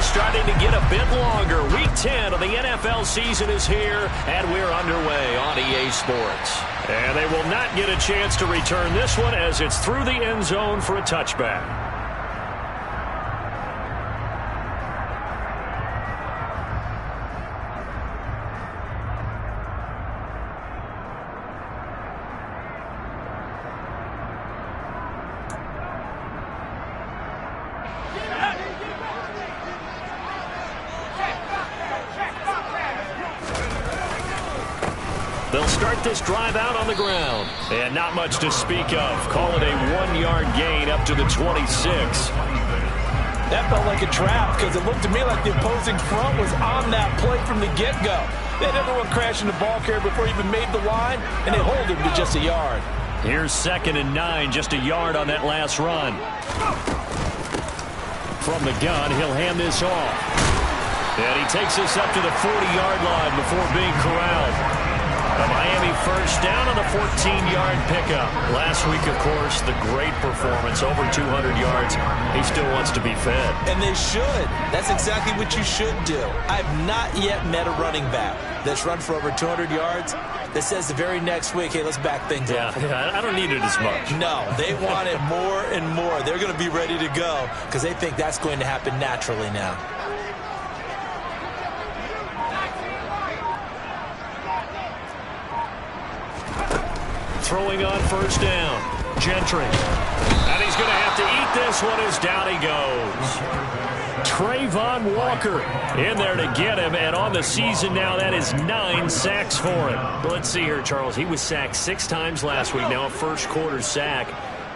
starting to get a bit longer. Week 10 of the NFL season is here, and we're underway on EA Sports. And they will not get a chance to return this one as it's through the end zone for a touchback. They'll start this drive out on the ground. And not much to speak of. Call it a 1-yard gain up to the 26. That felt like a trap because it looked to me like the opposing front was on that play from the get-go. They had everyone crashing the ball carrier before he even made the line, and they hold him to just a yard. Here's 2nd and 9, just a yard on that last run. From the gun, he'll hand this off. And he takes this up to the 40-yard line before being corralled. A Miami first down on the 14-yard pickup. Last week, of course, the great performance, over 200 yards. He still wants to be fed. And they should. That's exactly what you should do. I've not yet met a running back that's run for over 200 yards that says the very next week, hey, let's back things up. Yeah, I don't need it as much. No, they want it more and more. They're going to be ready to go because they think that's going to happen naturally now. Throwing on first down. Gentry. And he's going to have to eat this one as down he goes. Trayvon Walker in there to get him. And on the season now, that is 9 sacks for him. But let's see here, Charles. He was sacked 6 times last week. Now a first-quarter sack.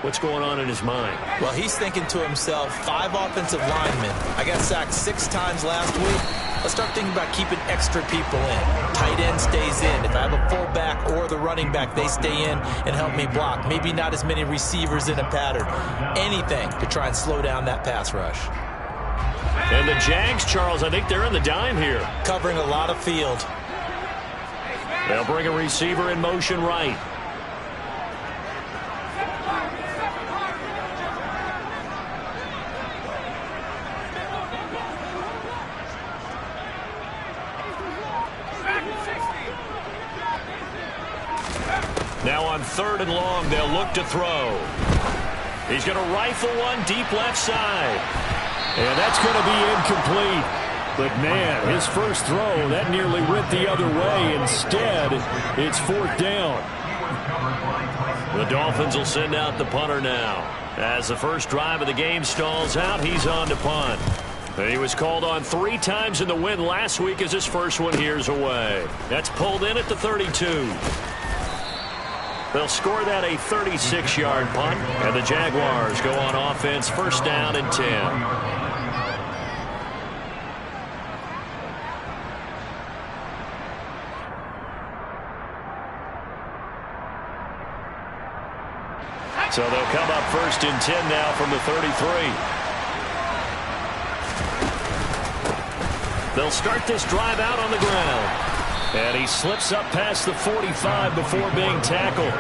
What's going on in his mind? Well, he's thinking to himself, 5 offensive linemen. I got sacked 6 times last week. Let's start thinking about keeping extra people in. Tight end stays in. If I have a fullback or the running back, they stay in and help me block. Maybe not as many receivers in a pattern. Anything to try and slow down that pass rush. And the Jags, Charles, I think they're in the dime here. Covering a lot of field. They'll bring a receiver in motion right. Now on 3rd and long, they'll look to throw. He's going to rifle one deep left side. And that's going to be incomplete. But, man, his first throw, that nearly went the other way. Instead, it's 4th down. The Dolphins will send out the punter now. As the first drive of the game stalls out, he's on to punt. He was called on 3 times in the win last week as his first one here's away. That's pulled in at the 32. They'll score that a 36-yard punt, and the Jaguars go on offense, first down and 10. So they'll come up first and 10 now from the 33. They'll start this drive out on the ground. And he slips up past the 45 before being tackled.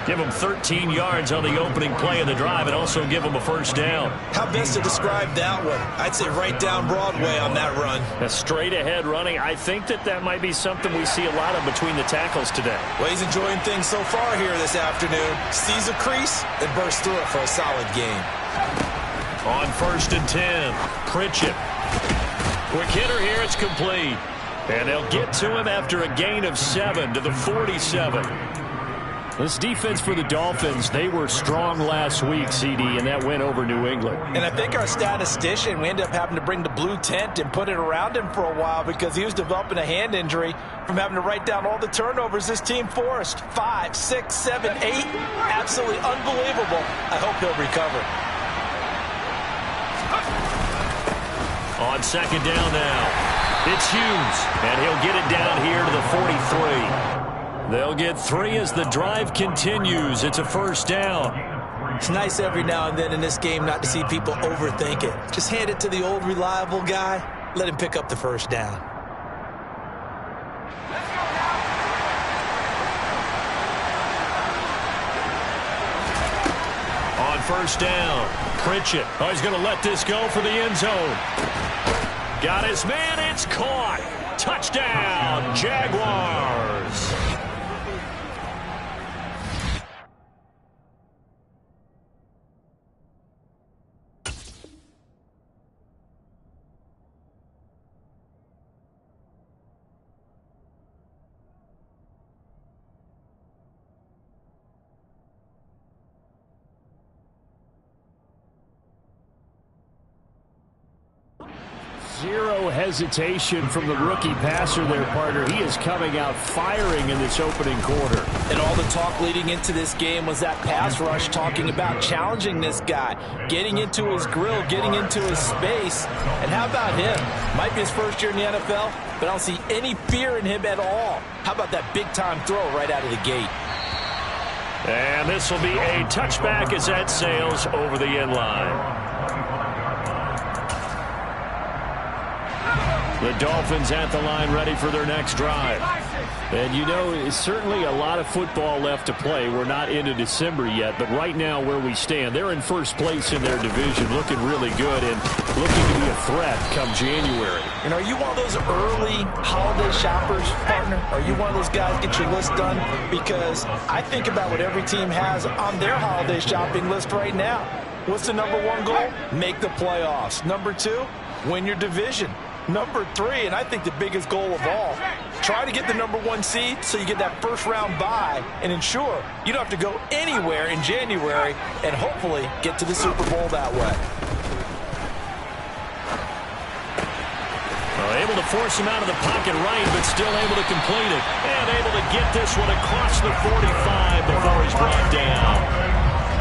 Give him 13 yards on the opening play of the drive and also give him a first down. How best to describe that one? I'd say right down Broadway on that run. A straight ahead running. I think that might be something we see a lot of between the tackles today. Well, he's enjoying things so far here this afternoon. Sees a crease and bursts through it for a solid gain. On 1st and 10, Pritchett. Quick hitter here, it's complete. And they'll get to him after a gain of 7 to the 47. This defense for the Dolphins, they were strong last week, CD, and that win over New England. And I think our statistician, we ended up having to bring the blue tent and put it around him for a while because he was developing a hand injury from having to write down all the turnovers this team forced. 5, 6, 7, 8. Absolutely unbelievable. I hope he'll recover. On 2nd down now. It's Hughes, and he'll get it down here to the 43. They'll get 3 as the drive continues. It's a first down. It's nice every now and then in this game not to see people overthink it. Just hand it to the old reliable guy. Let him pick up the first down. On 1st down, Pritchett. Oh, he's going to let this go for the end zone. Got his man. It's caught. Touchdown, Jaguars. Zero hesitation from the rookie passer there, partner. He is coming out firing in this opening quarter. And all the talk leading into this game was that pass rush, talking about challenging this guy, getting into his grill, getting into his space. And how about him? Might be his first year in the NFL, but I don't see any fear in him at all. How about that big-time throw right out of the gate? And this will be a touchback as that sails over the end line. The Dolphins at the line ready for their next drive. And you know, it's certainly a lot of football left to play. We're not into December yet, but right now where we stand, they're in first place in their division, looking really good and looking to be a threat come January. And are you one of those early holiday shoppers, partner? Are you one of those guys get your list done? Because I think about what every team has on their holiday shopping list right now. What's the number one goal? Make the playoffs. Number two, win your division. Number three, and I think the biggest goal of all, try to get the number one seed so you get that first round bye and ensure you don't have to go anywhere in January and hopefully get to the Super Bowl that way. Able to force him out of the pocket right, but still able to complete it. And able to get this one across the 45 before he's brought down.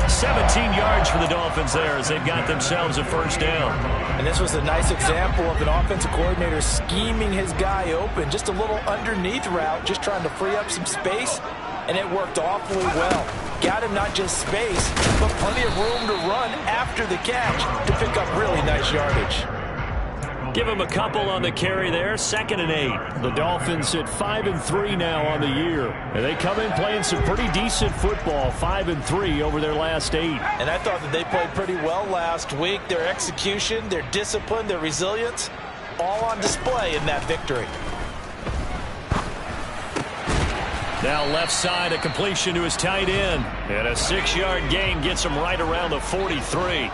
17 yards for the Dolphins there as they've got themselves a first down. And this was a nice example of an offensive coordinator scheming his guy open. Just a little underneath route, just trying to free up some space, and it worked awfully well. Got him not just space, but plenty of room to run after the catch to pick up really nice yardage. Give him a couple on the carry there, 2nd and 8. The Dolphins at 5-3 now on the year. And they come in playing some pretty decent football, 5-3 over their last 8. And I thought that they played pretty well last week. Their execution, their discipline, their resilience, all on display in that victory. Now left side, a completion to his tight end. And a 6-yard gain gets him right around the 43.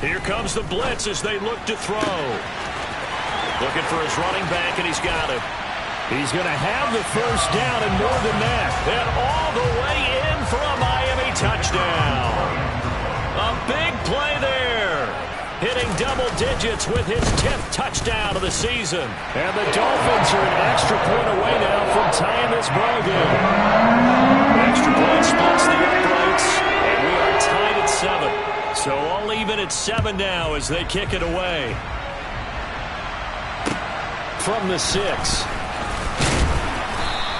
Here comes the blitz as they look to throw. Looking for his running back, and he's got it. He's going to have the first down and more than that. And all the way in for a Miami touchdown. A big play there. Hitting double digits with his 10th touchdown of the season. And the Dolphins are an extra point away now from tying this ball game. Extra point splits the uprights, and we are tied at 7. So all even at 7 now as they kick it away. From the 6.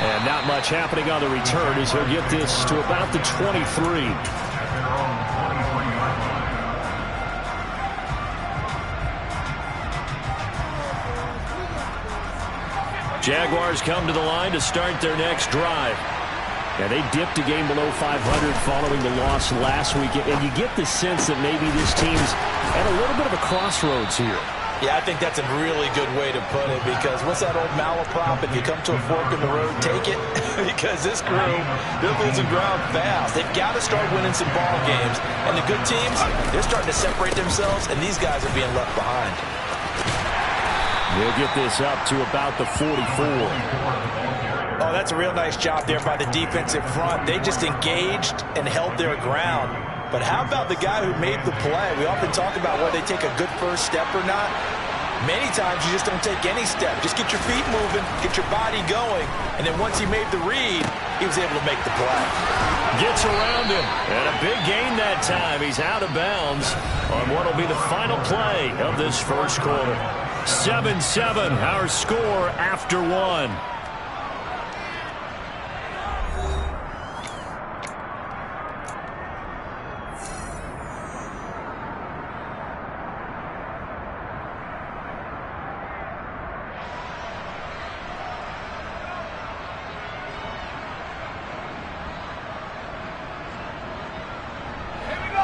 And not much happening on the return as he'll get this to about the 23. Jaguars come to the line to start their next drive. Yeah, they dipped a game below 500 following the loss last week, and you get the sense that maybe this team's at a little bit of a crossroads here. Yeah, I think that's a really good way to put it, because what's that old malaprop? If you come to a fork in the road, take it. Because this crew, they're losing ground fast. They've got to start winning some ball games. And the good teams, they're starting to separate themselves, and these guys are being left behind. We'll get this up to about the 44. Oh, that's a real nice job there by the defensive front. They just engaged and held their ground. But how about the guy who made the play? We often talk about whether they take a good first step or not. Many times you just don't take any step. Just get your feet moving, get your body going, and then once he made the read, he was able to make the play. Gets around him, and a big gain that time. He's out of bounds on what will be the final play of this first quarter. 7-7, our score after 1.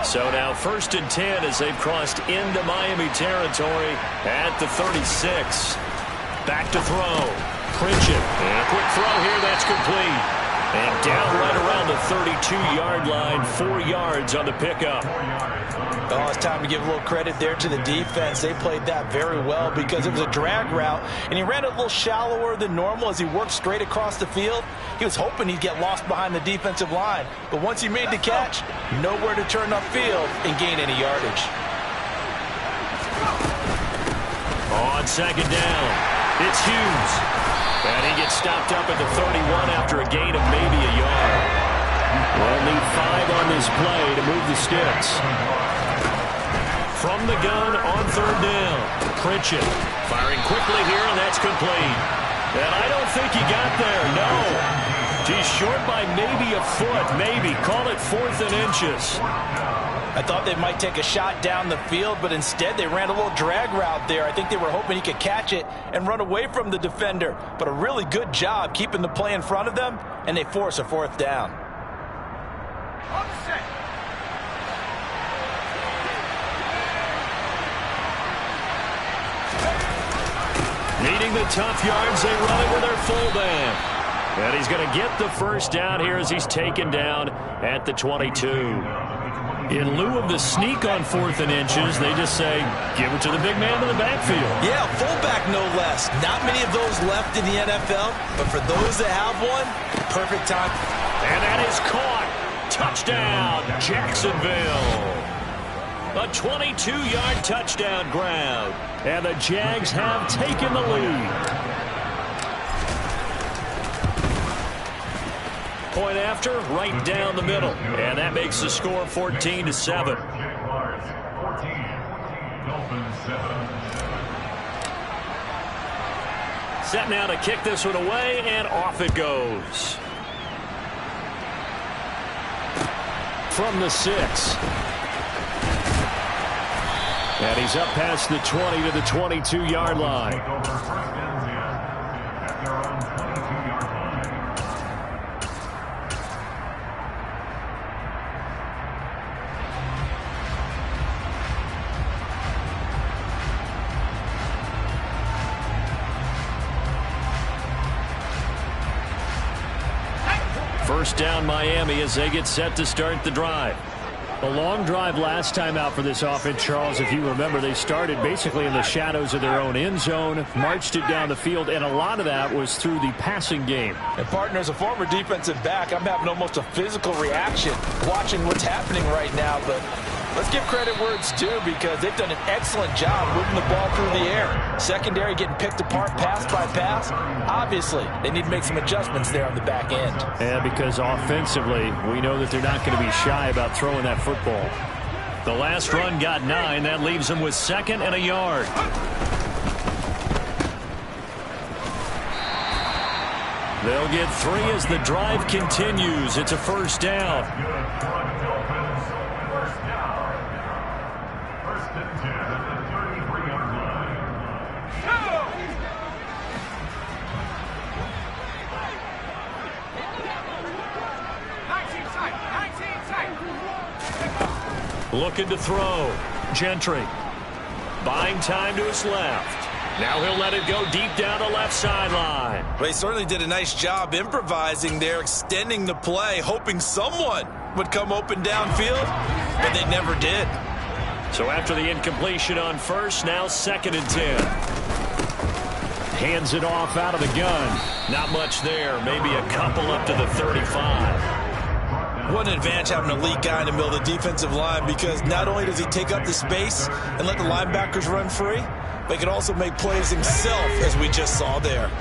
So now 1st and 10 as they've crossed into Miami territory at the 36. Back to throw. Pritchett. And a quick throw here. That's complete. And down right around the 32-yard line. 4 yards on the pickup. Oh, it's time to give a little credit there to the defense. They played that very well because it was a drag route, and he ran it a little shallower than normal as he worked straight across the field. He was hoping he'd get lost behind the defensive line, but once he made the catch, nowhere to turn upfield and gain any yardage. On 2nd down, it's Hughes. And he gets stopped up at the 31 after a gain of maybe a yard. We'll need 5 on this play to move the sticks. From the gun on 3rd down. Pritchett firing quickly here, and that's complete. And I don't think he got there, no. He's short by maybe a foot, maybe. Call it 4th and inches. I thought they might take a shot down the field, but instead they ran a little drag route there. I think they were hoping he could catch it and run away from the defender. But a really good job keeping the play in front of them, and they force a 4th down. Needing the tough yards, they run it with their fullback. And he's going to get the 1st down here as he's taken down at the 22. In lieu of the sneak on 4th and inches, they just say, give it to the big man in the backfield. Yeah, fullback no less. Not many of those left in the NFL, but for those that have one, perfect time. And that is caught. Touchdown, Jacksonville. A 22-yard touchdown grab. And the Jags have taken the lead. Point after, right down the middle. And that makes the score 14-7. Set now to kick this one away, and off it goes. From the 6. And he's up past the 20 to the 22-yard line. First down Miami as they get set to start the drive. A long drive last time out for this offense, Charles. If you remember, they started basically in the shadows of their own end zone, marched it down the field, and a lot of that was through the passing game. And, partner, as a former defensive back, I'm having almost a physical reaction watching what's happening right now. But let's give credit where it's due because they've done an excellent job moving the ball through the air. Secondary getting picked apart pass by pass. Obviously, they need to make some adjustments there on the back end. And because offensively, we know that they're not going to be shy about throwing that football. The last run got 9. That leaves them with 2nd and a yard. They'll get 3 as the drive continues. It's a 1st down. Looking to throw. Gentry. Buying time to his left. Now he'll let it go deep down the left sideline. Well, he certainly did a nice job improvising there, extending the play, hoping someone would come open downfield, but they never did. So after the incompletion on 1st, now 2nd and 10. Hands it off out of the gun. Not much there. Maybe a couple up to the 35. What an advantage having an elite guy in the middle of the defensive line because not only does he take up the space and let the linebackers run free, but he can also make plays himself, as we just saw there.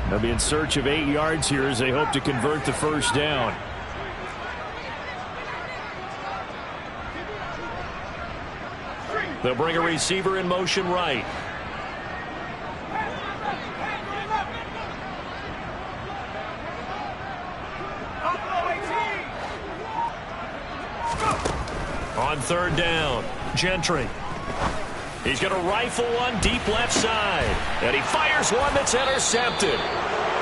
They'll be in search of 8 yards here as they hope to convert the 1st down. They'll bring a receiver in motion right. On 3rd down, Gentry. He's going to rifle one deep left side. And he fires one that's intercepted.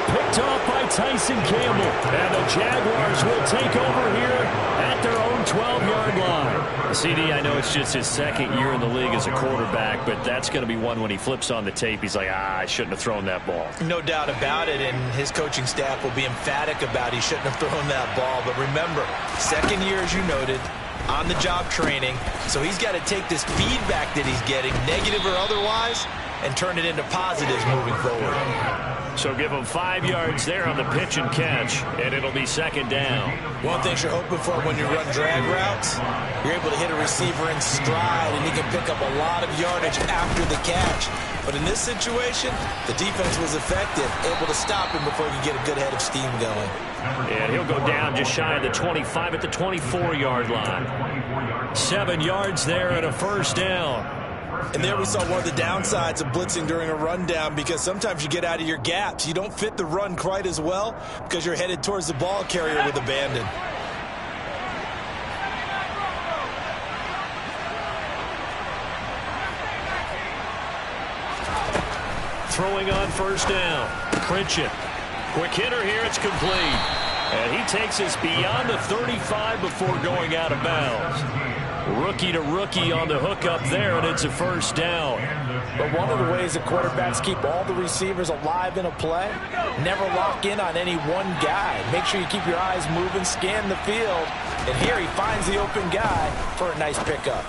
Picked off by Tyson Campbell. And the Jaguars will take over here at their own 12-yard line. CD, I know it's just his second year in the league as a quarterback, but that's going to be one when he flips on the tape, he's like, I shouldn't have thrown that ball. No doubt about it, and his coaching staff will be emphatic about he shouldn't have thrown that ball. But remember, second year, as you noted, on-the-job training, so he's got to take this feedback that he's getting, negative or otherwise, and turn it into positives moving forward. So give him 5 yards there on the pitch and catch, and it'll be second down. One thing you're hoping for when you run drag routes, you're able to hit a receiver in stride, and he can pick up a lot of yardage after the catch. But in this situation, the defense was effective, able to stop him before he could get a good head of steam going. And he'll go down just shy of the 25 at the 24-yard line. 7 yards there and a first down. And there we saw one of the downsides of blitzing during a rundown, because sometimes you get out of your gaps. You don't fit the run quite as well because you're headed towards the ball carrier with abandon. Throwing on first down. Pritchett. Quick hitter here. It's complete. And he takes us beyond the 35 before going out of bounds. Rookie to rookie on the hook up there, and it's a first down. But one of the ways that quarterbacks keep all the receivers alive in a play, never lock in on any one guy. Make sure you keep your eyes moving, scan the field, and here he finds the open guy for a nice pickup.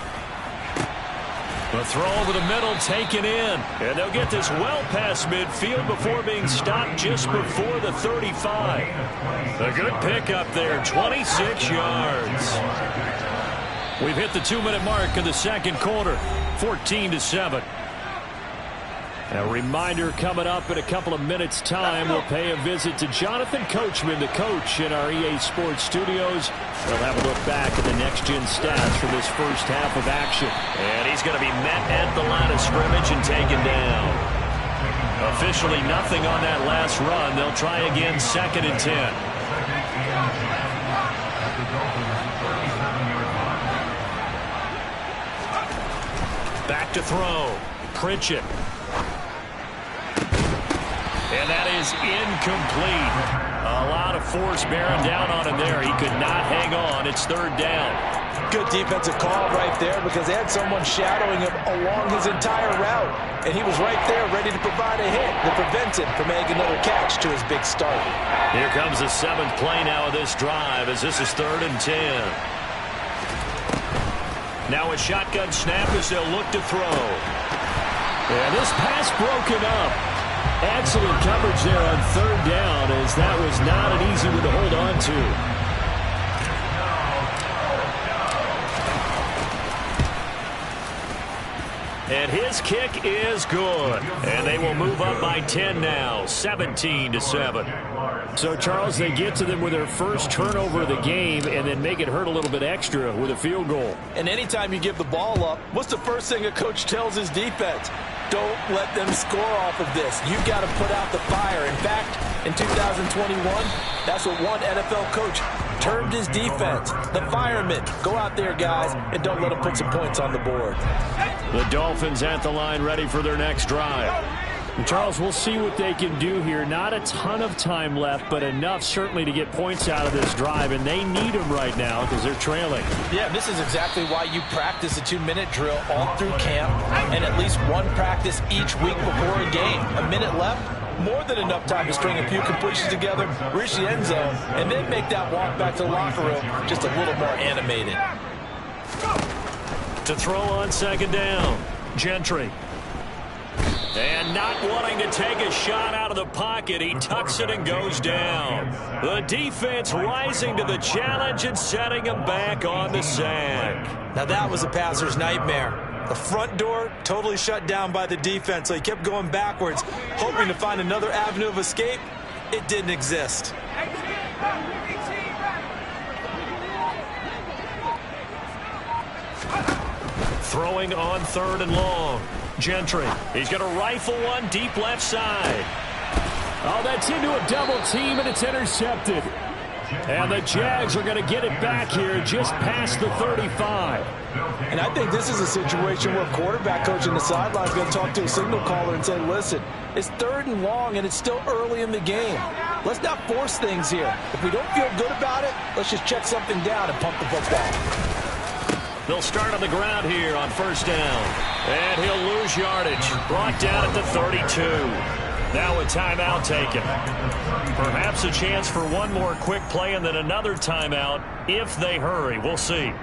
The throw over the middle taken in, and they'll get this well past midfield before being stopped just before the 35. A good pickup there, 26 yards. We've hit the 2-minute mark of the second quarter, 14-7. A reminder coming up in a couple of minutes' time. We'll pay a visit to Jonathan Coachman, the coach in our EA Sports studios. We'll have a look back at the next-gen stats from this first half of action. And he's going to be met at the line of scrimmage and taken down. Officially nothing on that last run. They'll try again, 2nd and 10. Back to throw. Pritchett. And that is incomplete. A lot of force bearing down on him there. He could not hang on. It's 3rd down. Good defensive call right there, because they had someone shadowing him along his entire route. And he was right there ready to provide a hit that prevents him from making another catch to his big start. Here comes the 7th play now of this drive, as this is 3rd and 10. Now a shotgun snap as they'll look to throw. And this pass broken up. Excellent coverage there on 3rd down, as that was not an easy one to hold on to. And his kick is good. And they will move up by 10 now, 17-7. So, Charles, they get to them with their first turnover of the game and then make it hurt a little bit extra with a field goal. And anytime you give the ball up, what's the first thing a coach tells his defense? Don't let them score off of this. You've got to put out the fire. In fact, in 2021, that's what one NFL coach termed his defense. The firemen. Go out there, guys, and don't let them put some points on the board. The Dolphins at the line, ready for their next drive. And Charles, we'll see what they can do here. Not a ton of time left, but enough certainly to get points out of this drive, and they need them right now because they're trailing. Yeah, this is exactly why you practice a 2-minute drill all through camp and at least one practice each week before a game. A minute left, more than enough time to string a few completions together, reach the end zone, and then make that walk back to the locker room just a little more animated. To throw on 2nd down, Gentry. And not wanting to take a shot out of the pocket, he tucks it and goes down. The defense rising to the challenge and setting him back on the sack. Now that was a passer's nightmare. The front door totally shut down by the defense, so he kept going backwards, hoping to find another avenue of escape. It didn't exist. Throwing on 3rd and long. Gentry. He's going to rifle one deep left side. Oh, that's into a double team, and it's intercepted. And the Jags are going to get it back here just past the 35. And I think this is a situation where a quarterback coach in the sideline is going to talk to a signal caller and say, listen, it's 3rd and long, and it's still early in the game. Let's not force things here. If we don't feel good about it, let's just check something down and pump the football. They'll start on the ground here on first down. And he'll lose yardage. Brought down at the 32. Now a timeout taken. Perhaps a chance for one more quick play and then another timeout if they hurry. We'll see.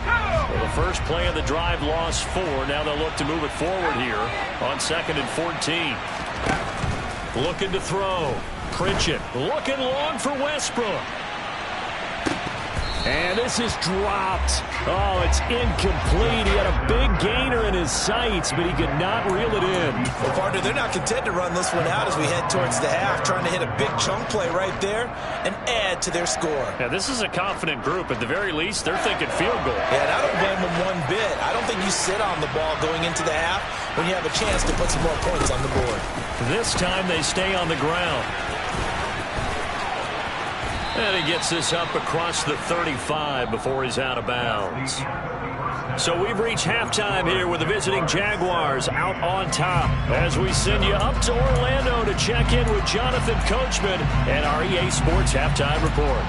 Well, the first play of the drive lost 4. Now they'll look to move it forward here on 2nd and 14. Looking to throw. Pritchett looking long for Westbrook. And this is dropped. Oh, it's incomplete. He had a big gainer in his sights, but he could not reel it in. Well, partner, they're not content to run this one out as we head towards the half, trying to hit a big chunk play right there and add to their score. Yeah, this is a confident group. At the very least, they're thinking field goal. Yeah, and I don't blame them one bit. I don't think you sit on the ball going into the half when you have a chance to put some more points on the board. This time they stay on the ground. And he gets this up across the 35 before he's out of bounds. So we've reached halftime here with the visiting Jaguars out on top as we send you up to Orlando to check in with Jonathan Coachman and our EA Sports Halftime Report.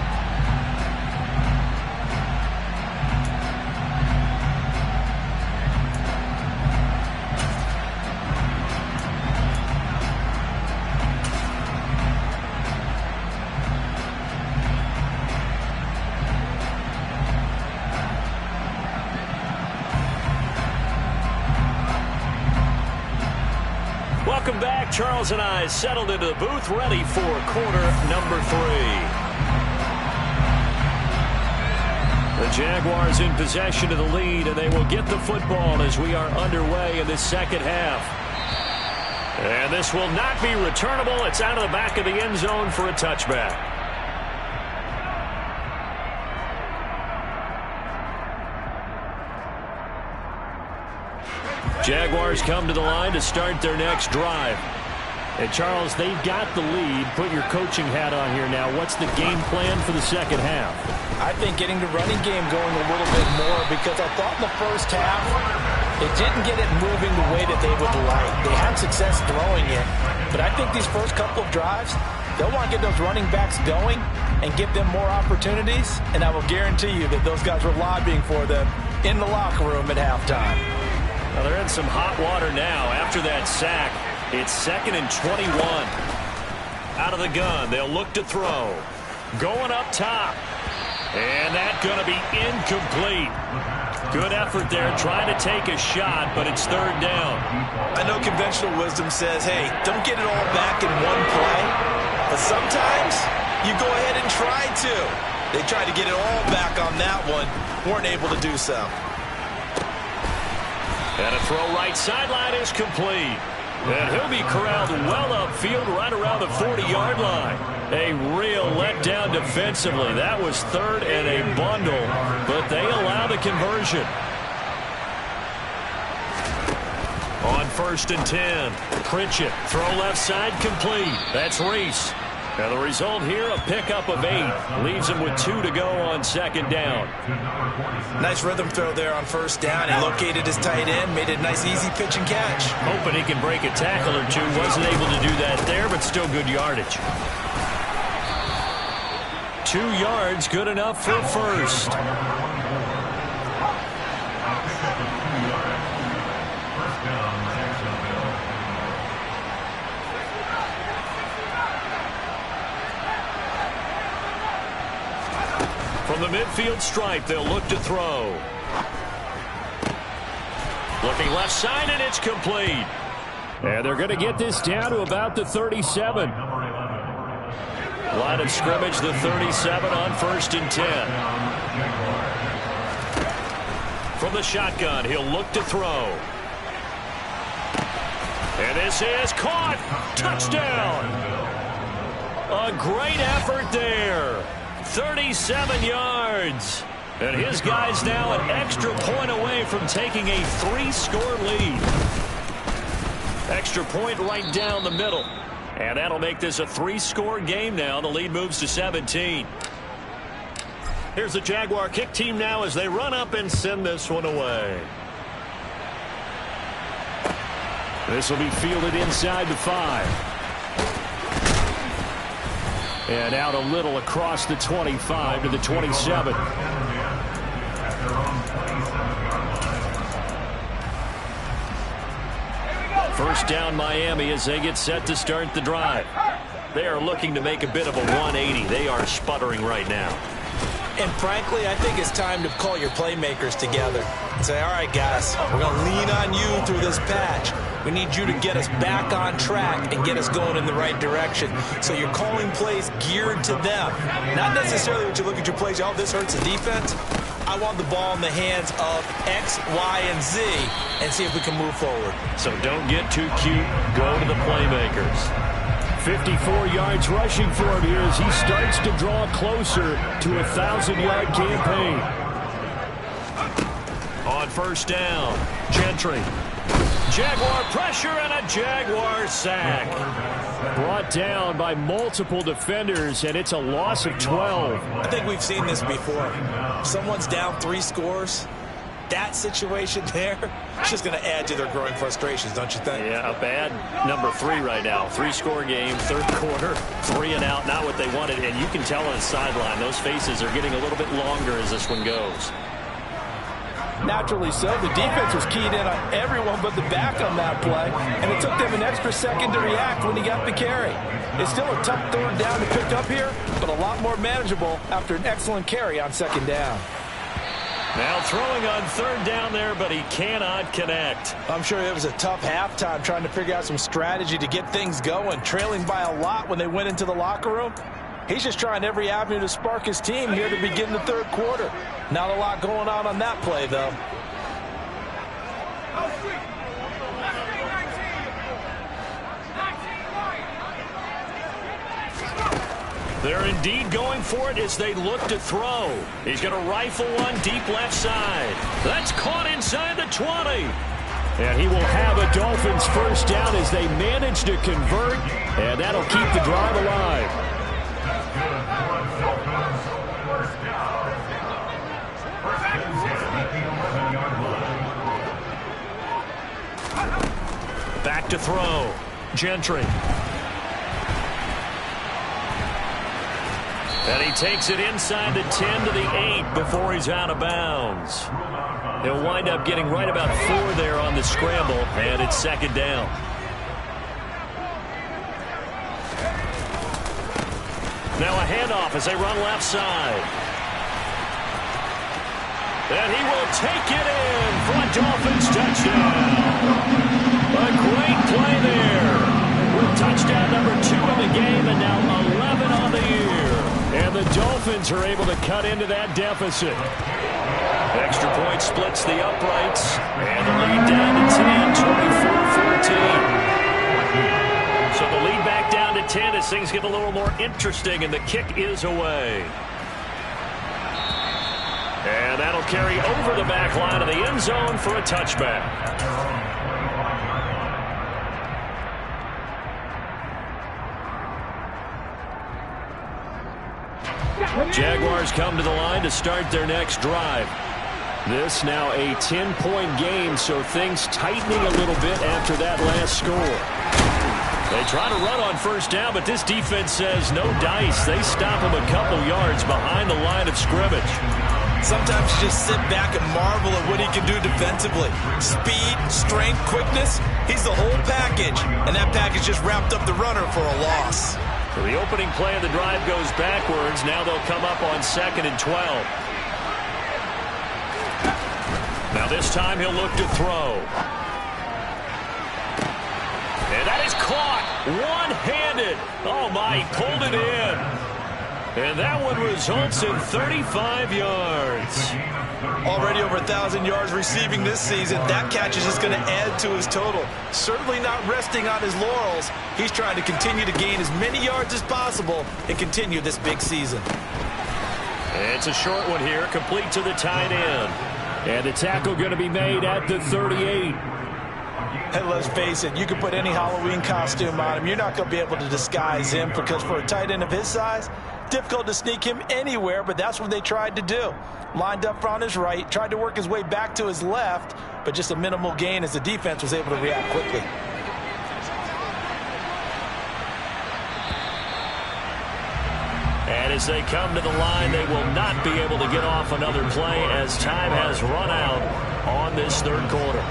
Welcome back. Charles and I settled into the booth, ready for quarter number 3. The Jaguars in possession of the lead, and they will get the football as we are underway in this second half. And this will not be returnable. It's out of the back of the end zone for a touchback. Jaguars come to the line to start their next drive. And Charles, they've got the lead. Put your coaching hat on here now. What's the game plan for the second half? I think getting the running game going a little bit more, because I thought in the first half it didn't get it moving the way that they would like. They had success throwing it, but I think these first couple of drives, they'll want to get those running backs going and give them more opportunities, and I will guarantee you that those guys were lobbying for them in the locker room at halftime. Well, they're in some hot water now after that sack. It's 2nd and 21. Out of the gun, they'll look to throw. Going up top. And that's going to be incomplete. Good effort there trying to take a shot, but it's 3rd down. I know conventional wisdom says, hey, don't get it all back in one play. But sometimes you go ahead and try to. They tried to get it all back on that one. Weren't able to do so. And a throw right sideline is complete. And he'll be corralled well upfield right around the 40-yard line. A real letdown defensively. That was 3rd and a bundle, but they allow the conversion. On 1st and 10, Pritchett, throw left side complete. That's Reese. And the result here, a pickup of 8. Leaves him with 2 to go on 2nd down. Nice rhythm throw there on 1st down. He located his tight end, made a nice easy pitch and catch. Hoping he can break a tackle or two. Wasn't able to do that there, but still good yardage. 2 yards, good enough for a first. From the midfield stripe, they'll look to throw. Looking left side, and it's complete. And they're going to get this down to about the 37. Line of scrimmage, the 37 on 1st and 10. From the shotgun, he'll look to throw. And this is caught. Touchdown. A great effort there. 37 yards. And his guy's now an extra point away from taking a 3-score lead. Extra point right down the middle. And that'll make this a 3-score game now. The lead moves to 17. Here's the Jaguar kick team now as they run up and send this one away. This will be fielded inside the 5. And out a little across the 25 to the 27. First down Miami as they get set to start the drive. They are looking to make a bit of a 180. They are sputtering right now. And frankly, I think it's time to call your playmakers together and say, all right, guys, we're going to lean on you through this patch. We need you to get us back on track and get us going in the right direction. So you're calling plays geared to them. Not necessarily when you look at your plays, oh, this hurts the defense. I want the ball in the hands of X, Y, and Z and see if we can move forward. So don't get too cute. Go to the playmakers. 54 yards rushing for him here as he starts to draw closer to a 1,000-yard campaign. On first down, Gentry. Jaguar pressure and a Jaguar sack. Brought down by multiple defenders, and it's a loss of 12. I think we've seen this before. Someone's down 3 scores. That situation there, it's just going to add to their growing frustrations, don't you think? Yeah, a bad number 3 right now. 3-score game, third quarter, 3 and out, not what they wanted. And you can tell on the sideline, those faces are getting a little bit longer as this one goes. Naturally so. The defense was keyed in on everyone but the back on that play, and it took them an extra second to react when he got the carry. It's still a tough third down to pick up here, but a lot more manageable after an excellent carry on second down. Now throwing on third down there, but he cannot connect. I'm sure it was a tough halftime trying to figure out some strategy to get things going, trailing by a lot when they went into the locker room. He's just trying every avenue to spark his team here to begin the third quarter. Not a lot going on that play, though. They're indeed going for it as they look to throw. He's going to rifle one deep left side. That's caught inside the 20. And he will have a Dolphins first down as they manage to convert, and that'll keep the drive alive. Back to throw. Gentry. And he takes it inside the 10 to the 8 before he's out of bounds. He'll wind up getting right about 4 there on the scramble, and it's second down. Now a handoff as they run left side. And he will take it in for a Dolphins touchdown. A great play there. With touchdown number 2 in the game and now 11 on the year. And the Dolphins are able to cut into that deficit. Extra point splits the uprights. And the lead down to 10, 24-14. So the lead back down to 10 as things get a little more interesting, and the kick is away. And that'll carry over the back line of the end zone for a touchback. Jaguars come to the line to start their next drive. This now a 10-point game, so things tightening a little bit after that last score. They try to run on first down, but this defense says no dice. They stop him a couple yards behind the line of scrimmage. Sometimes you just sit back and marvel at what he can do defensively. Speed, strength, quickness, he's the whole package. And that package just wrapped up the runner for a loss. So the opening play of the drive goes backwards. Now they'll come up on 2nd and 12. Now this time he'll look to throw. And that is caught one-handed. Oh, my, he pulled it in. And that one results in 35 yards. Already over 1,000 yards receiving this season. That catch is just going to add to his total. Certainly not resting on his laurels. He's trying to continue to gain as many yards as possible and continue this big season. It's a short one here, complete to the tight end. And the tackle going to be made at the 38. Hey, let's face it, you can put any Halloween costume on him. You're not going to be able to disguise him because for a tight end of his size, difficult to sneak him anywhere, but that's what they tried to do. Lined up on his right, tried to work his way back to his left, but just a minimal gain as the defense was able to react quickly. And as they come to the line, they will not be able to get off another play as time has run out on this third quarter.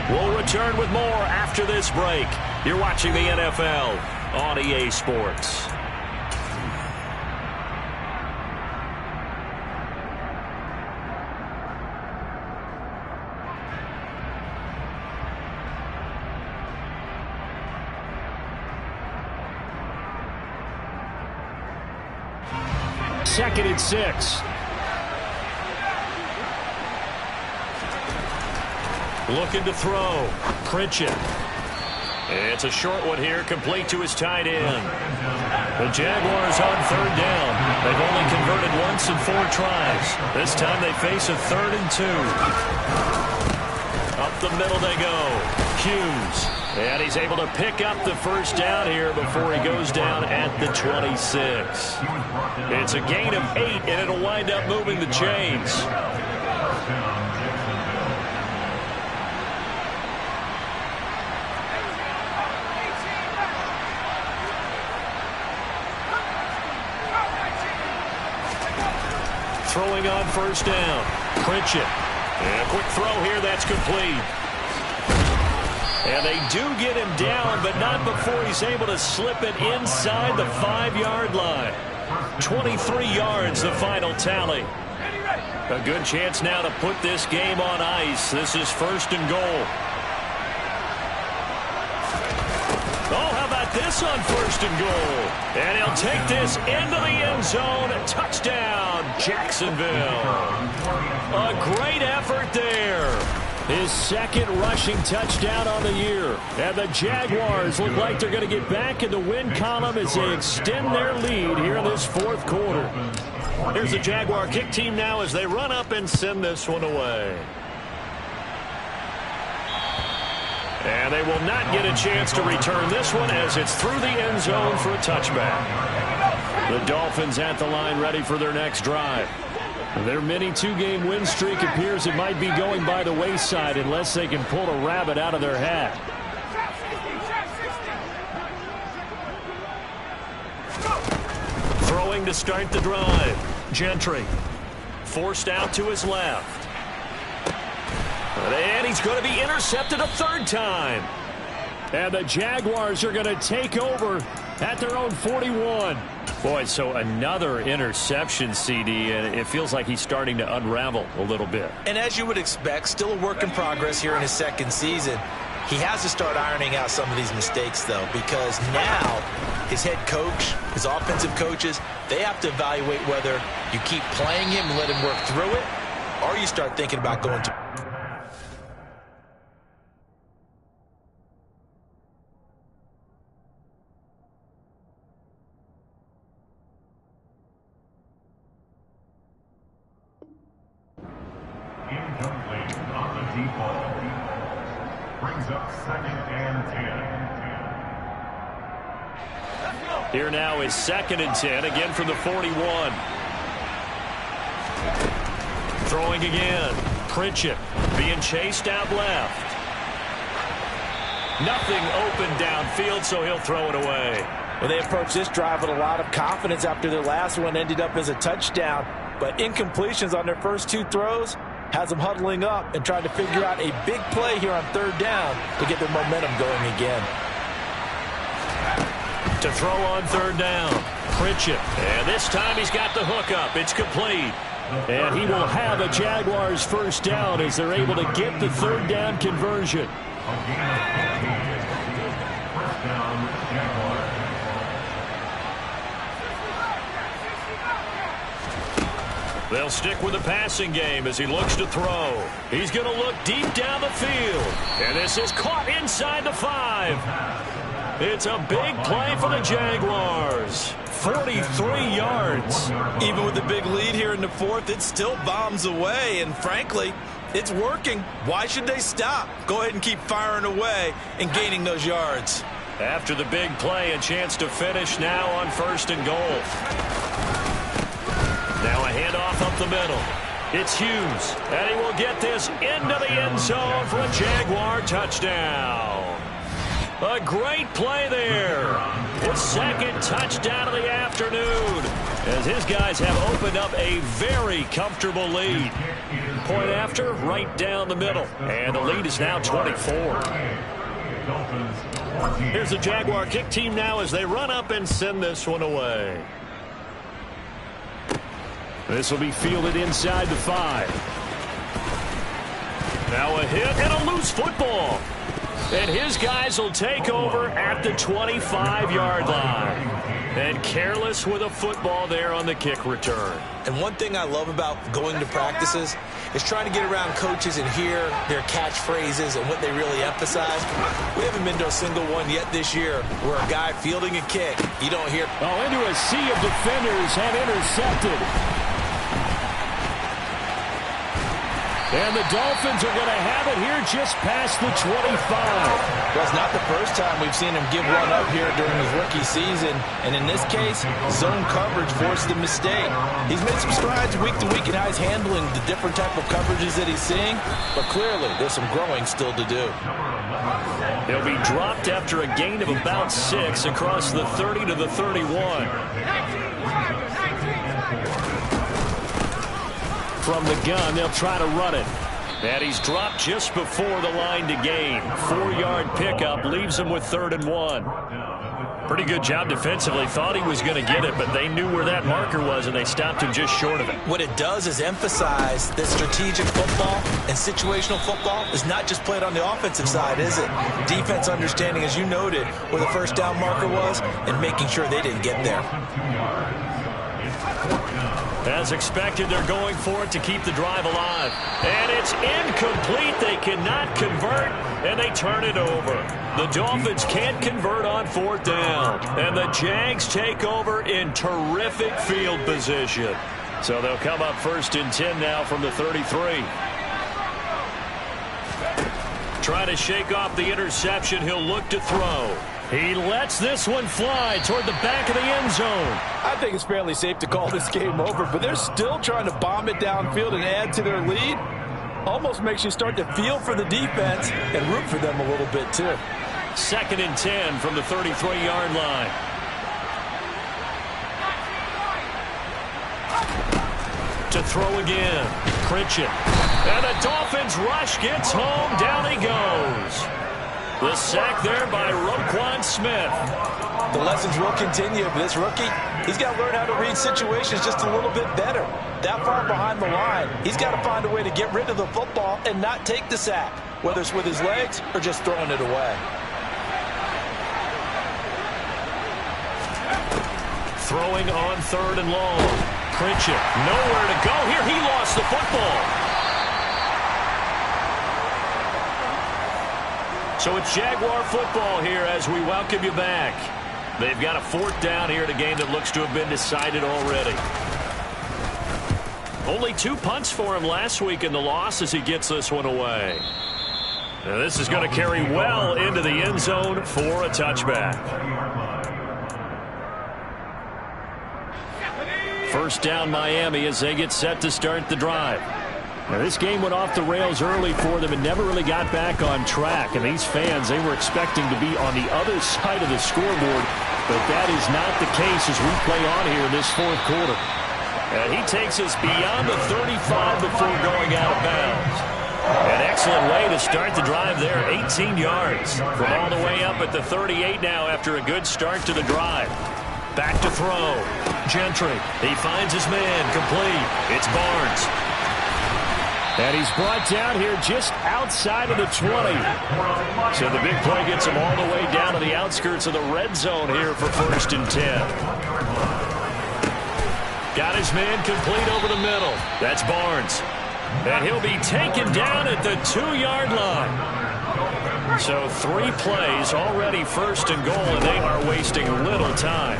We'll return with more after this break. You're watching the NFL on EA Sports. Second and 6. Looking to throw. Pritchett. It's a short one here, complete to his tight end. The Jaguars on third down. They've only converted once in 4 tries. This time they face a 3rd and 2. Up the middle they go. Hughes. And he's able to pick up the first down here before he goes down at the 26. It's a gain of 8, and it'll wind up moving the chains. Throwing on first down. Pritchett. And a quick throw here, that's complete. And they do get him down, but not before he's able to slip it inside the 5-yard line. 23 yards, the final tally. A good chance now to put this game on ice. This is 1st and goal. Oh, how about this on 1st and goal? And he'll take this into the end zone. Touchdown, Jacksonville. A great effort there. His second rushing touchdown on the year. And the Jaguars look like they're going to get back in the win column as they extend their lead here in this 4th quarter. Here's the Jaguar kick team now as they run up and send this one away. And they will not get a chance to return this one as it's through the end zone for a touchback. The Dolphins at the line ready for their next drive. Their mini 2-game win streak appears it might be going by the wayside unless they can pull a rabbit out of their hat. Throwing to start the drive. Gentry. Forced out to his left. And he's going to be intercepted a 3rd time. And the Jaguars are going to take over at their own 41. Boy, so another interception, CD, and it feels like he's starting to unravel a little bit. And as you would expect, still a work in progress here in his 2nd season. He has to start ironing out some of these mistakes, though, because now his head coach, his offensive coaches, they have to evaluate whether you keep playing him and let him work through it, or you start thinking about going to... Incomplete on the default. Brings up 2nd and 10. Here now is 2nd and 10, again from the 41. Throwing again. Pritchett being chased out left. Nothing open downfield, so he'll throw it away. Well, they approached this drive with a lot of confidence after their last one ended up as a touchdown. But incompletions on their first 2 throws has them huddling up and trying to figure out a big play here on 3rd down to get their momentum going again. To throw on 3rd down, Pritchett. And this time he's got the hook up. It's complete. And he will have a Jaguars first down as they're able to get the 3rd down conversion. First down, Jaguars. They'll stick with the passing game as he looks to throw. He's going to look deep down the field. And this is caught inside the 5. It's a big play for the Jaguars. 43 yards. Even with the big lead here in the 4th, it still bombs away. And frankly, it's working. Why should they stop? Go ahead and keep firing away and gaining those yards. After the big play, a chance to finish now on 1st and goal. Now a handoff up the middle. It's Hughes, and he will get this into the end zone for a Jaguar touchdown. A great play there. His 2nd touchdown of the afternoon. as his guys have opened up a very comfortable lead. Point after, right down the middle. And the lead is now 24. Here's the Jaguar kick team now as they run up and send this one away. This will be fielded inside the 5. Now a hit and a loose football. And his guys will take over at the 25-yard line. And careless with a football there on the kick return. And one thing I love about going to practices is trying to get around coaches and hear their catchphrases and what they really emphasize. We haven't been to a single one yet this year where a guy fielding a kick, you don't hear, oh, into a sea of defenders and intercepted. And the Dolphins are going to have it here just past the 25. Well, it's not the first time we've seen him give one up here during his rookie season. And in this case, zone coverage forced the mistake. He's made some strides week to week in how he's handling the different type of coverages that he's seeing. But clearly, there's some growing still to do. He'll be dropped after a gain of about 6 across the 30 to the 31. From the gun, they'll try to run it. And he's dropped just before the line to gain. 4-yard pickup leaves him with 3rd and 1. Pretty good job defensively. Thought he was going to get it, but they knew where that marker was, and they stopped him just short of it. What it does is emphasize that strategic football and situational football is not just played on the offensive side, is it? Defense understanding, as you noted, where the first down marker was and making sure they didn't get there. As expected, they're going for it to keep the drive alive. And it's incomplete. They cannot convert, and they turn it over. The Dolphins can't convert on 4th down. And the Jags take over in terrific field position. So they'll come up 1st and 10 now from the 33. Trying to shake off the interception. He'll look to throw. He lets this one fly toward the back of the end zone. I think it's fairly safe to call this game over, but they're still trying to bomb it downfield and add to their lead. Almost makes you start to feel for the defense and root for them a little bit, too. 2nd and 10 from the 33-yard line. To throw again. Pritchett. And the Dolphins rush gets home. Down he goes. The sack there by Roquan Smith. The lessons will continue. This rookie, he's got to learn how to read situations just a little bit better. That far behind the line, he's got to find a way to get rid of the football and not take the sack, whether it's with his legs or just throwing it away. Throwing on 3rd and long. Pritchett, nowhere to go here. He lost the football. So it's Jaguar football here as we welcome you back. They've got a 4th down here in a game that looks to have been decided already. Only 2 punts for him last week in the loss as he gets this one away. Now this is going to carry well into the end zone for a touchback. 1st down Miami as they get set to start the drive. Now, this game went off the rails early for them and never really got back on track. And these fans, they were expecting to be on the other side of the scoreboard, but that is not the case as we play on here in this 4th quarter. And he takes us beyond the 35 before going out of bounds. An excellent way to start the drive there, 18 yards. From all the way up at the 38 now after a good start to the drive. Back to throw. Gentry, he finds his man, complete. It's Barnes. And he's brought down here just outside of the 20. So the big play gets him all the way down to the outskirts of the red zone here for 1st and 10. Got his man complete over the middle. That's Barnes. And he'll be taken down at the 2-yard line. So 3 plays already 1st and goal, and they are wasting little time.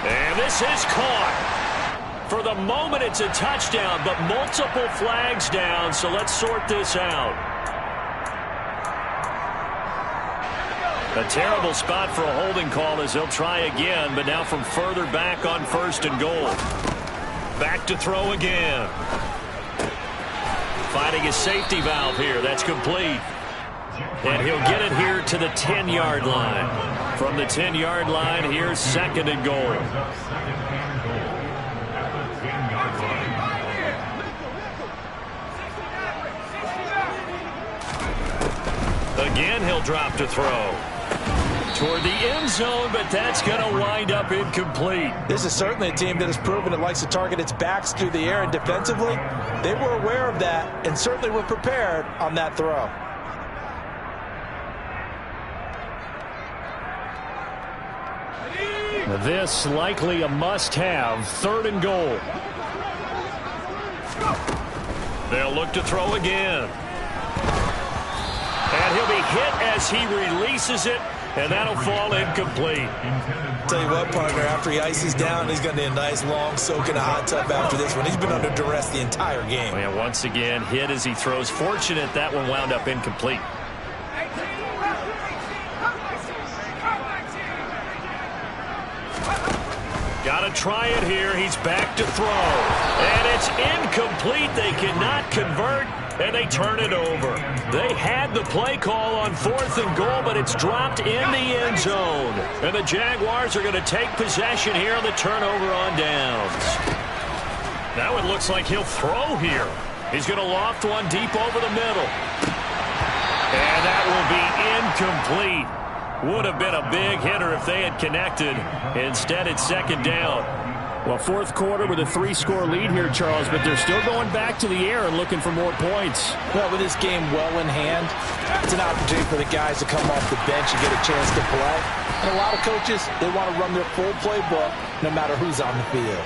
And this is caught. For the moment, it's a touchdown, but multiple flags down, so let's sort this out. A terrible spot for a holding call as they'll try again, but now from further back on 1st and goal. Back to throw again. Finding a safety valve here. That's complete. And he'll get it here to the 10-yard line. From the 10-yard line, here's 2nd and goal. Brings up 2nd and goal at the 10-yard line. Again, he'll drop to throw. Toward the end zone, but that's going to wind up incomplete. This is certainly a team that has proven it likes to target its backs through the air, and defensively, they were aware of that and certainly were prepared on that throw. This likely a must-have. 3rd and goal. They'll look to throw again. And he'll be hit as he releases it, and that'll fall incomplete. Tell you what, partner, after he ices down, he's going to need a nice long soak in a hot tub after this one. He's been under duress the entire game. And once again, hit as he throws. Fortunate that one wound up incomplete. Got to try it here. He's back to throw. And it's incomplete. They cannot convert, and they turn it over. They had the play call on 4th and goal, but it's dropped in the end zone. And the Jaguars are going to take possession here on the turnover on downs. Now it looks like he'll throw here. He's going to loft one deep over the middle. And that will be incomplete. Would have been a big hitter if they had connected. Instead, it's 2nd down. Well, 4th quarter with a 3-score lead here, Charles, but they're still going back to the air and looking for more points. Well, with this game well in hand, it's an opportunity for the guys to come off the bench and get a chance to play. And a lot of coaches, they want to run their full playbook no matter who's on the field.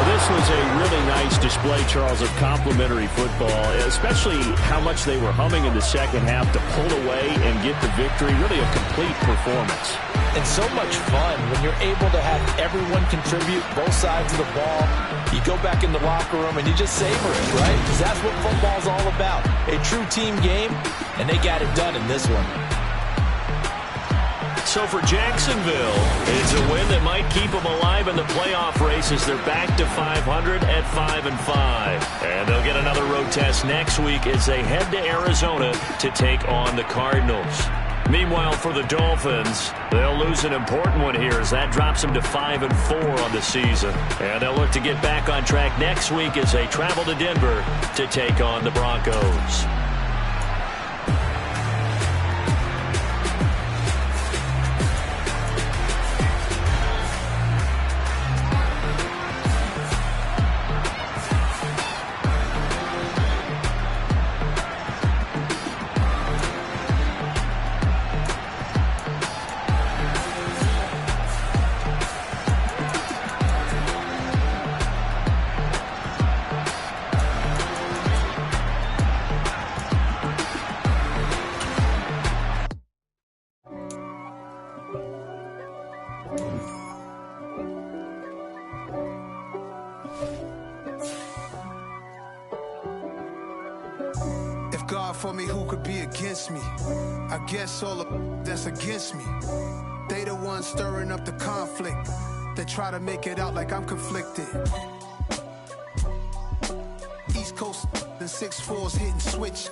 This was a really nice display, Charles, of complimentary football, especially how much they were humming in the second half to pull away and get the victory. Really a complete performance. And so much fun when you're able to have everyone contribute both sides of the ball. You go back in the locker room and you just savor it, right? Because that's what football's all about. A true team game, and they got it done in this one. So for Jacksonville, it's a win that might keep them alive in the playoff race as they're back to 500 at 5-5. And they'll get another road test next week as they head to Arizona to take on the Cardinals. Meanwhile, for the Dolphins, they'll lose an important one here as that drops them to 5-4 on the season. And they'll look to get back on track next week as they travel to Denver to take on the Broncos. For me, who could be against me? I guess all of that's against me. They the ones stirring up the conflict. They try to make it out like I'm conflicted. East Coast and 6'4's hitting switch.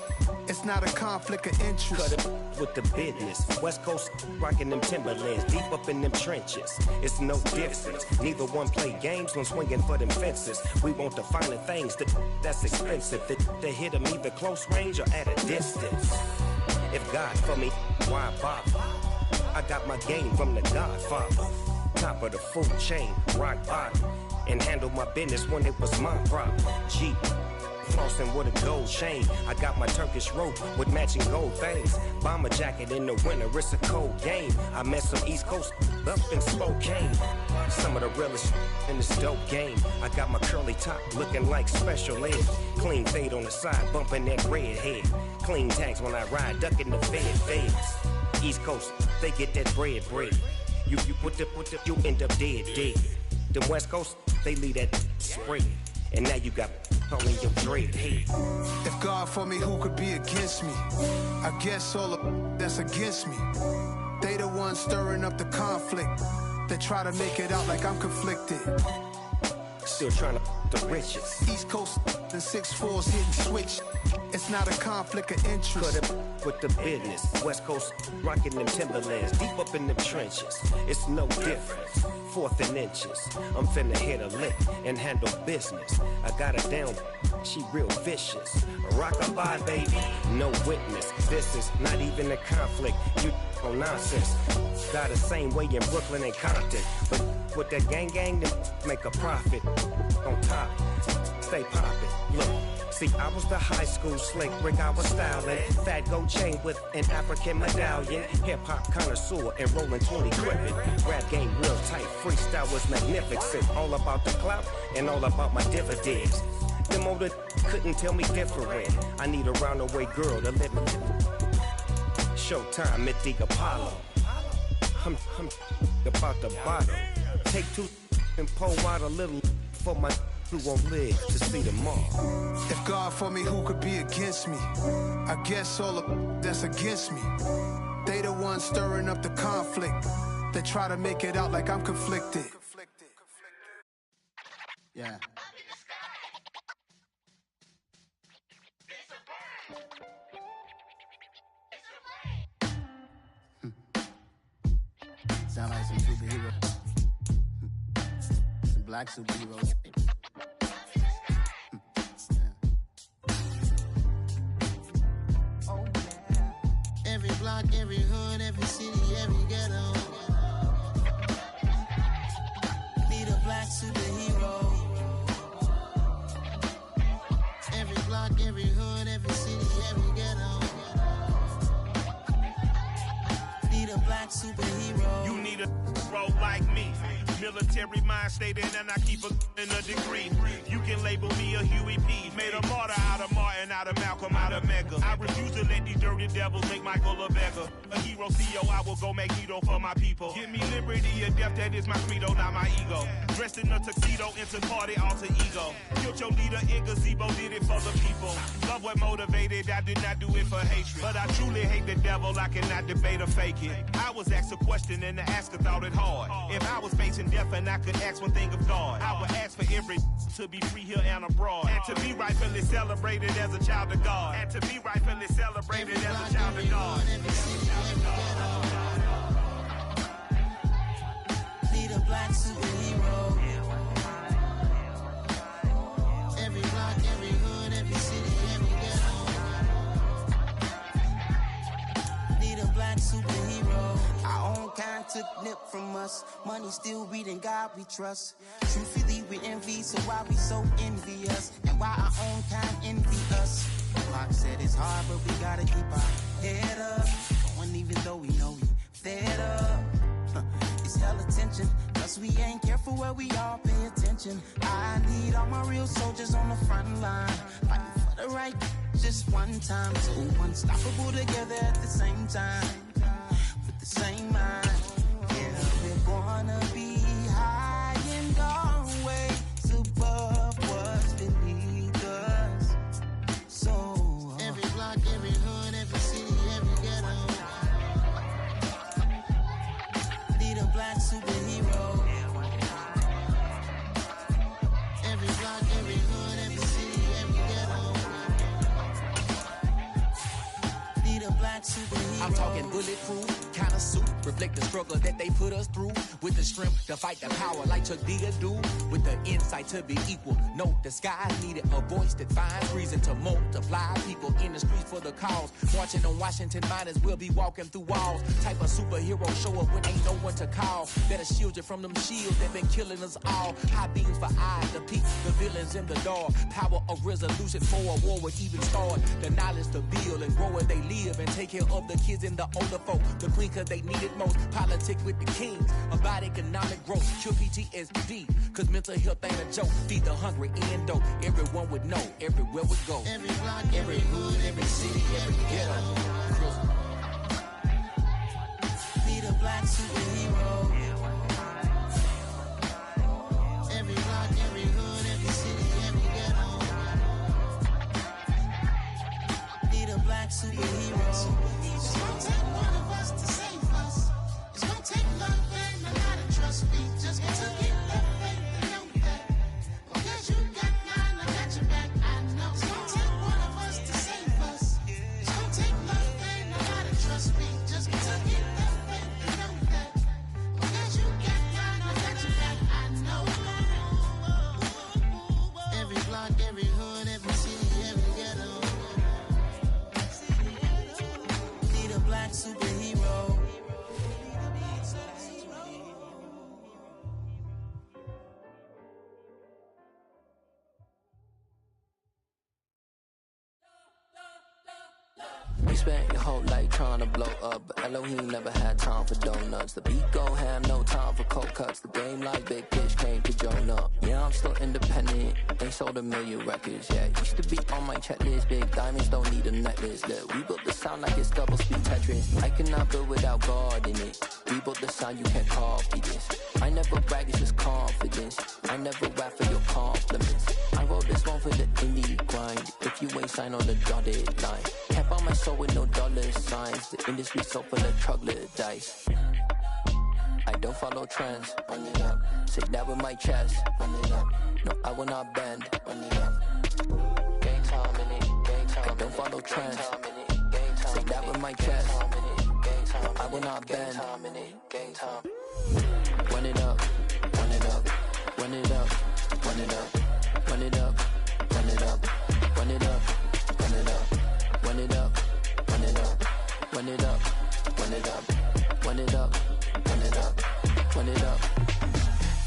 It's not a conflict of interest. Cut it with the business. West Coast rocking them Timberlands, deep up in them trenches. It's no difference. Neither one play games when swinging for them fences. We want the finer things that's expensive. That hit them either close range or at a distance. If God for me, why bother? I got my game from the Godfather. Top of the food chain, rock bottom. And handle my business when it was my problem. Jeep. Flossing with a gold chain. I got my Turkish rope with matching gold things. Bomber jacket in the winter, it's a cold game. I met some East Coast up in Spokane. Some of the realest in this dope game. I got my curly top looking like special ed. Clean fade on the side, bumping that red head. Clean tags when I ride, ducking the feds. East Coast, they get that bread. You you end up dead. The West Coast, they leave that spread. And now you got only your dread head. If God for me, who could be against me? I guess all of that's against me. They the ones stirring up the conflict. They try to make it out like I'm conflicted. Still trying to the richest. East Coast and 6'4s hitting switch. It's not a conflict of interest. Cut with the business. West Coast rocking them Timberlands. Deep up in them trenches. It's no difference. 4th and inches. I'm finna hit a lick and handle business. I got her down. She real vicious. Rockabye, baby. No witness. This is not even a conflict. You on nonsense. Got the same way in Brooklyn and Compton. But with that gang, then make a profit. On top. Stay poppin'. Look. See, I was the high school slick Rick, I was styling. Fat gold chain with an African medallion. Hip-hop connoisseur and rolling 20 crippin'. Rap game real tight, freestyle was magnificent. All about the clout and all about my dividends. Them older couldn't tell me different. I need a roundaway girl to let me. Showtime at the Apollo. I'm about the bottle. Take 2 and pour out a little for my who won't live to see tomorrow. If God for me, who could be against me? I guess all of that's against me. They the ones stirring up the conflict. They try to make it out like I'm conflicted. Yeah. Sound like some superheroes. Some black superheroes. Every block, every hood, every city, every ghetto. Need a black superhero. Every block, every hood, every city, every ghetto. Need a black superhero. You need a role like me. Military mind stated, and I keep in a degree. You can label me a Huey P. Made a martyr out of Martin, out of Malcolm, out of Mega. I refuse to let these dirty devils make Michael a beggar. A hero CEO, I will go Magneto for my people. Give me liberty or death, that is my credo, not my ego. Dressed in a tuxedo, into party, alter ego. Killed your leader in gazebo, did it for the people. Love what motivated, I did not do it for hatred. But I truly hate the devil, I cannot debate or fake it. I was asked a question and the asker thought it hard. If I was facing death and I could ask one thing of God, I would ask for every to be free here and abroad, and to be rightfully celebrated as a child of God, and to be rightfully celebrated as a child of God. Need a black superhero. Every block, every hood, every city, every ghetto. Need a black superhero. Our own kind took nip from us. Money still reading God we trust. Truthfully we envy, so why we so envious? And why our own kind envy us? Mark said it's hard, but we gotta keep our head up. Going even though we know we fed up. It's hell attention, cause we ain't careful where we all pay attention. I need all my real soldiers on the front line, fighting for the right just one time. So unstoppable together at the same time, with the same mind. Yeah, we're gonna be high and always above what's beneath us. So every block, every hood, every city, every ghetto. Need a black superhero. Every block, every hood, every city, every ghetto. Need a black superhero. I'm talking bulletproof, kind of suit, reflect the struggle that they put us through. With the strength to fight the power like Chuck Digger do. With the insight to be equal. Note the sky needed a voice that finds reason to multiply. People in the streets for the cause. Marching on Washington miners will be walking through walls. Type of superhero show up when ain't no one to call. Better shield you from them shields that been killing us all. High beams for eyes to peek the villains in the dark. Power of resolution for a war would even start. The knowledge to build and grow where they live and take care of the kids and the older folk. The queen cause they need it most. Politics with the kings. About economic growth. Cure PTSD. Cause mental health ain't a joke. Feed the hungry and dope. Everyone would know. Everywhere we go. Every block, every hood, every city, every ghetto. Need a black superhero. Every block, every hood, every city, every ghetto. Need a black superhero. It's gonna take one of us to save us. It's gonna take love and a lot of trust me. Just to get love and to know that. Because you got You spent your whole life trying to blow up, but Elohim never had time for donuts. The beat go ham, no time for cold cuts. The game like Big Fish came to Jonah. Yeah, I'm still independent, ain't sold a million records yet. Used to be on my checklist, big diamonds don't need a necklace. Look, we built the sound like it's double speed Tetris. I cannot build without God in it. We built the sound, you can't copy this. I never brag, it's just confidence. I never rap for your compliments. I wrote this one for the indie grind. If you ain't signed on the dotted line, can't buy my soul with no dollar signs. The industry so full of troglodytes. I don't follow trends. Run it up. Say that with my chest. Run it up. No, I will not bend. Run it up. Gang time in it. Gang time. I don't follow trends. Say that with my chest. No, I will not bend. Gang time. Run it up. Run it up. Run it up. Run it up. Run it up. Run it up. Run it up. Run it up. Run it up. Run it up. Run it up. Run it up. Run it up. Run it up. Run it up.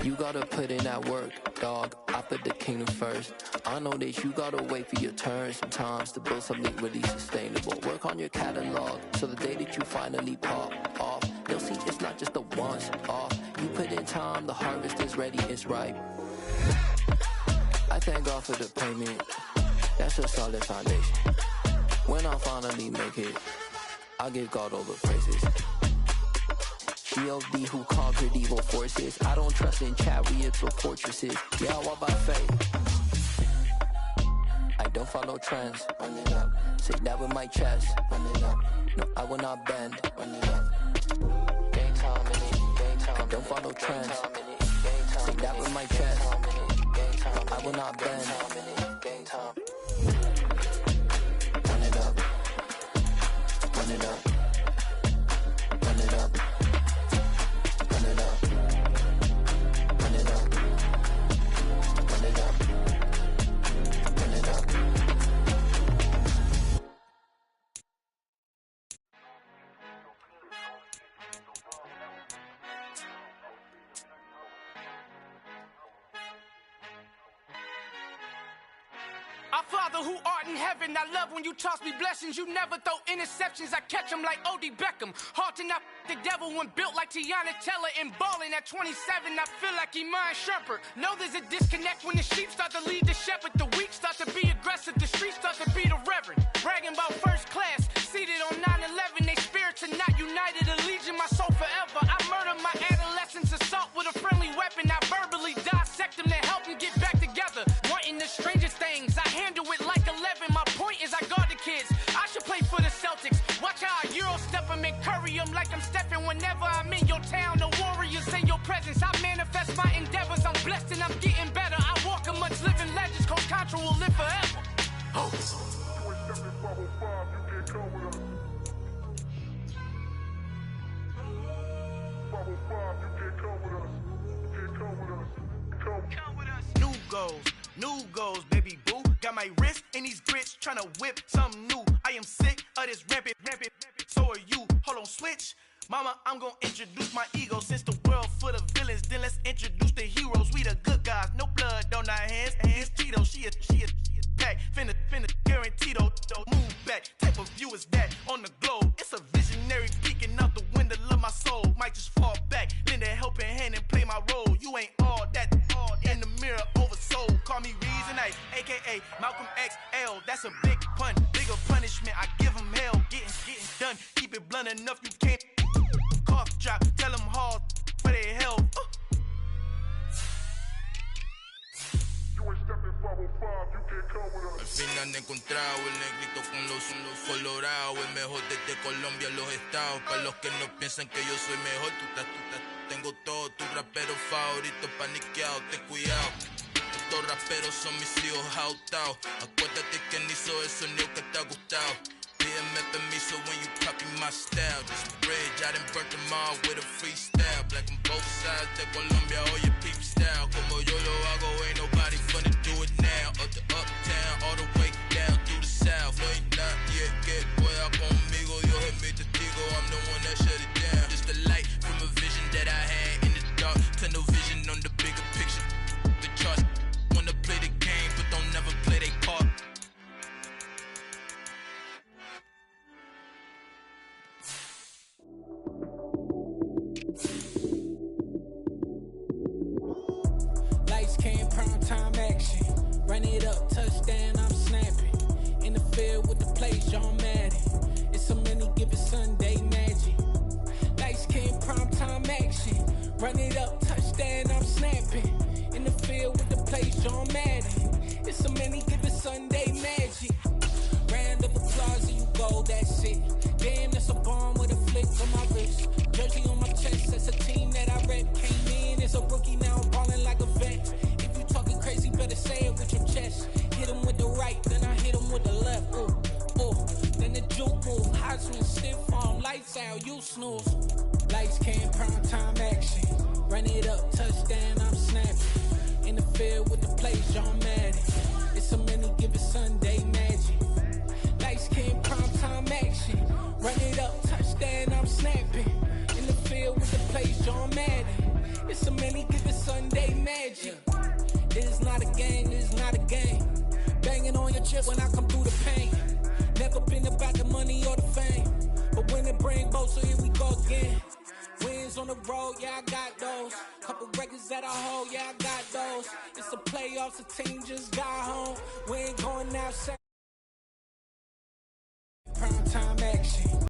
You gotta put in that work, dog. I put the kingdom first. I know that you gotta wait for your turn sometimes to build something really sustainable. Work on your catalog, so the day that you finally pop off, they'll see it's not just a once off. You put in time, the harvest is ready, it's ripe. I thank God for the payment. That's a solid foundation. When I finally make it, I'll give God all the praises. G.O.D. who conquered evil forces. I don't trust in chariots or fortresses. Yeah, I walk by faith. I don't follow trends. Run it up. Say that with my chest. Run it up. No, I will not bend. Run it up. Gang time in it. Gang time. I don't follow trends. Say that with my chest. I will not bend. Gang time. Run it up. Run it up. Run it up. Run it up. Run it up. Run it up. Run it up. Our Father who art in heaven, I love when you toss me blessings. You never throw interceptions, I catch them like O.D. Beckham. Hard to not the devil when built like Tiana Teller and balling at 27. I feel like Iman Shumpert. Know there's a disconnect when the sheep start to lead the shepherd. The weak start to be aggressive, the streets start to be the reverend. Bragging about first class, seated on 9/11. They spirits are not united, a legion, my soul forever. I murder my adolescence, assault with a friendly weapon. I verbally dissect them to help them get back together. Wanting the strangest things, I handle it like 11. My point is I guard the kids. I should play for the Celtics. Watch how I Euro step them and curry them like I'm stepping. Whenever I'm in your town, the Warriors in your presence. I manifest my endeavors. I'm blessed and I'm getting better. I walk amongst living legends. Coach Contra will live forever. Oh. New goals, baby boo. Got my wrist in these grits, tryna whip something new. I am sick of this rampant. So are you. Hold on, switch. Mama, I'm gonna introduce my ego. Since the world full of villains, then let's introduce the heroes. We the good guys, no blood on our hands. Hands Tito, she is back. Finna guarantee though. Move back. Type of view is that on the globe? It's a visionary peeking out the window of my soul. Might just fall back, lend a helping hand and play my role. You ain't all that in the mirror oversold. Call me Reason Ice, aka Malcolm XL. That's a big pun, bigger punishment. I give him hell, getting done. Keep it blunt enough, you can't cough drop. Tell them hard for their health. Al fin han encontrado el negrito con los colorados, el mejor desde Colombia, los estados. Para los que no piensan que yo soy mejor, tengo todo, tu rapero favorito paniqueado, ten cuidado. Estos raperos son mis hijos jautados. Acuérdate que ni hizo el sonido que te ha gustado. Pídeme permiso when you copy my style. This bridge, I done burnt them all with a freestyle. Black on both sides de Colombia, oye peep style. Como yo lo hago, ain't nobody finna do it now. Up to uptown, all the way down through the south. No hay nadie que pueda conmigo, Dios es mi testigo. I'm the one that shut it down. Just the light from a vision that I had in the dark. Tunnel vision on the bigger picture. The charts wanna play the game, but don't never play their part. touchdown, I'm snapping. In the field with the plays, John Madden. It's so many given Sunday magic. Lights came primetime action. Run it up, touchdown, I'm snapping. In the field with the plays, John Madden. It's so many given Sunday magic. Round of applause and you go, that's it. Damn, that's a bomb with a flick on my wrist. Jersey on my chest, that's a team that I rep. Came in as a rookie, now I'm balling like a vet. If you talking crazy, better say it with your chest. Hit him with the right, then I hit him with the left. Ooh, ooh. Then the juke move, Heisman stiff arm, lights out, you snooze. Lights came, prime time action. Run it up, touchdown, I'm snapping. In the field with the plays, John Madden. It's so many given Sunday magic. Lights came, prime time action. Run it up, touchdown, I'm snapping. In the field with the plays, John Madden. It's so many given Sunday magic. It is not a game, it is not a game. Banging on your chest when I come through the pain. Never been about the money or the fame. But when it bring both, so here we go again. Wins on the road, yeah, I got those. Couple records that I hold, yeah, I got those. It's the playoffs, the team just got home. We ain't going outside. Prime time action.